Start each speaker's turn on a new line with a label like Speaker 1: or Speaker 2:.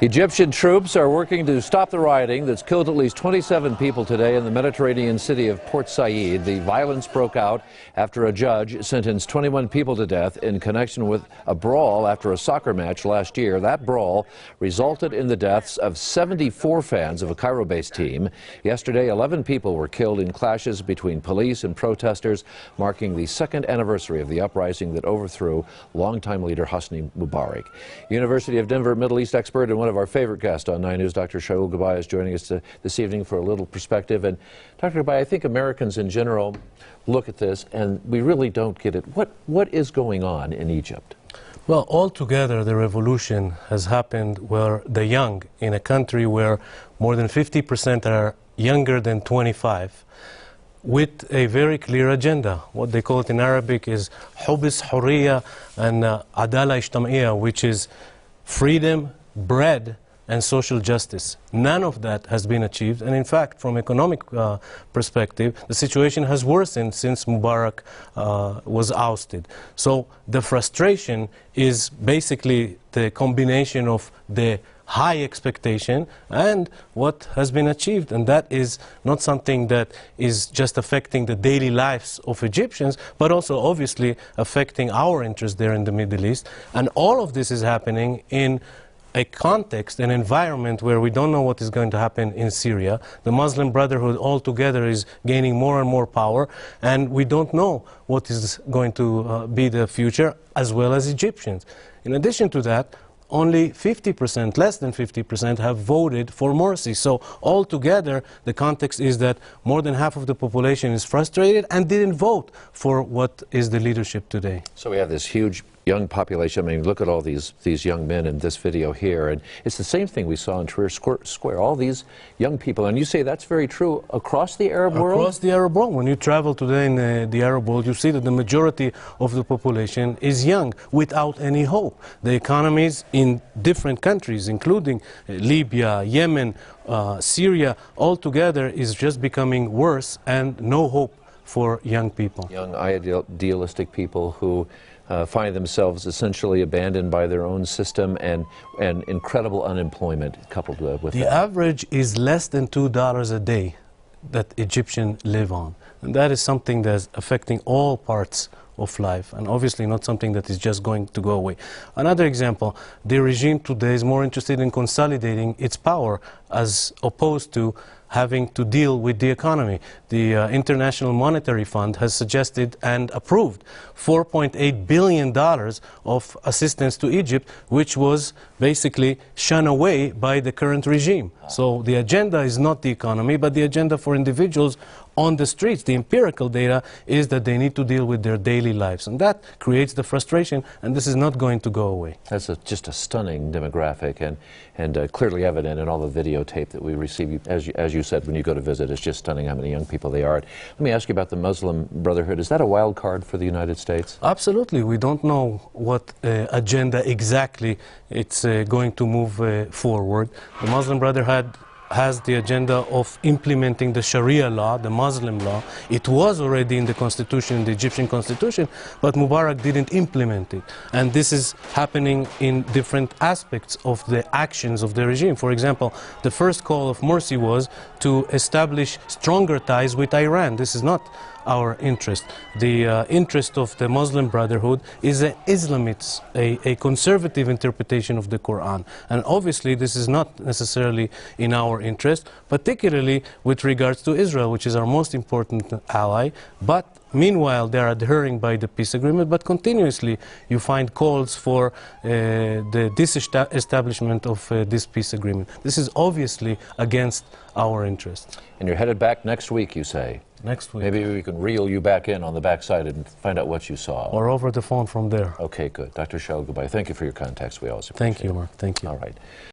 Speaker 1: Egyptian troops are working to stop the rioting that's killed at least 27 people today in the Mediterranean city of Port Said. The violence broke out after a judge sentenced 21 people to death in connection with a brawl after a soccer match last year. That brawl resulted in the deaths of 74 fans of a Cairo-based team. Yesterday, 11 people were killed in clashes between police and protesters, marking the second anniversary of the uprising that overthrew longtime leader Hosni Mubarak. University of Denver Middle East expert and one of our favorite guests on 9 News, Dr. Shaul Gabbay, is joining us this evening for a little perspective. And Dr. Gabbay, I think Americans in general look at this and we really don't get it. What is going on in Egypt?
Speaker 2: Well, altogether, the revolution has happened where the young, in a country where more than 50% are younger than 25, with a very clear agenda. What they call it in Arabic is hubis, hurriya, and adala ijtamaiya, which is freedom, bread, and social justice. None of that has been achieved, and in fact, from economic perspective, the situation has worsened since Mubarak was ousted. So the frustration is basically the combination of the high expectation and what has been achieved, and that is not something that is just affecting the daily lives of Egyptians, but also obviously affecting our interests there in the Middle East. And all of this is happening in a context, an environment where we don't know what is going to happen in Syria. The Muslim Brotherhood altogether is gaining more and more power, and we don't know what is going to be the future, as well as Egyptians. In addition to that, only 50%, less than 50%, have voted for Morsi. So altogether, the context is that more than half of the population is frustrated and didn't vote for what is the leadership today.
Speaker 1: So we have this huge young population. I mean, look at all these young men in this video here, and it's the same thing we saw in Tahrir Square. All these young people, and you say that's very true across the Arab world?
Speaker 2: Across the Arab world. When you travel today in the Arab world, you see that the majority of the population is young, without any hope. The economies in different countries, including Libya, Yemen, Syria, altogether is just becoming worse, and no hope for young people.
Speaker 1: Young, idealistic people who find themselves essentially abandoned by their own system, and incredible unemployment coupled with that.
Speaker 2: The average is less than $2 a day that Egyptians live on. And that is something that's affecting all parts of life, and obviously not something that is just going to go away. Another example, the regime today is more interested in consolidating its power as opposed to having to deal with the economy. The International Monetary Fund has suggested and approved $4.8 billion of assistance to Egypt, which was basically shunned away by the current regime. So the agenda is not the economy, but the agenda for individuals on the streets. The empirical data is that they need to deal with their daily lives, and that creates the frustration, and this is not going to go away.
Speaker 1: That's just a stunning demographic, and clearly evident in all the videotape that we receive. As you said, when you go to visit, it's just stunning how many young people they are. Let me ask you about the Muslim Brotherhood. Is that a wild card for the United States?
Speaker 2: Absolutely. We don't know what agenda exactly it's going to move forward. The Muslim Brotherhood has the agenda of implementing the Sharia law, the Muslim law. It was already in the constitution, in the Egyptian constitution, but Mubarak didn't implement it. And this is happening in different aspects of the actions of the regime. For example, the first call of Morsi was to establish stronger ties with Iran. This is not our interest. The interest of the Muslim Brotherhood is an Islamist, a conservative interpretation of the Quran. And obviously this is not necessarily in our interest, particularly with regards to Israel, which is our most important ally. But meanwhile, they are adhering by the peace agreement, but continuously you find calls for the disestablishment of this peace agreement. This is obviously against our interests.
Speaker 1: And you're headed back next week, you say?
Speaker 2: Next week.
Speaker 1: Maybe we can reel you back in on the backside and find out what you saw.
Speaker 2: Or over the phone from there.
Speaker 1: Okay, good. Dr. Shaul Gabbay, thank you for your contacts. We always appreciate it.
Speaker 2: Thank you, Mark. Thank you.
Speaker 1: All right.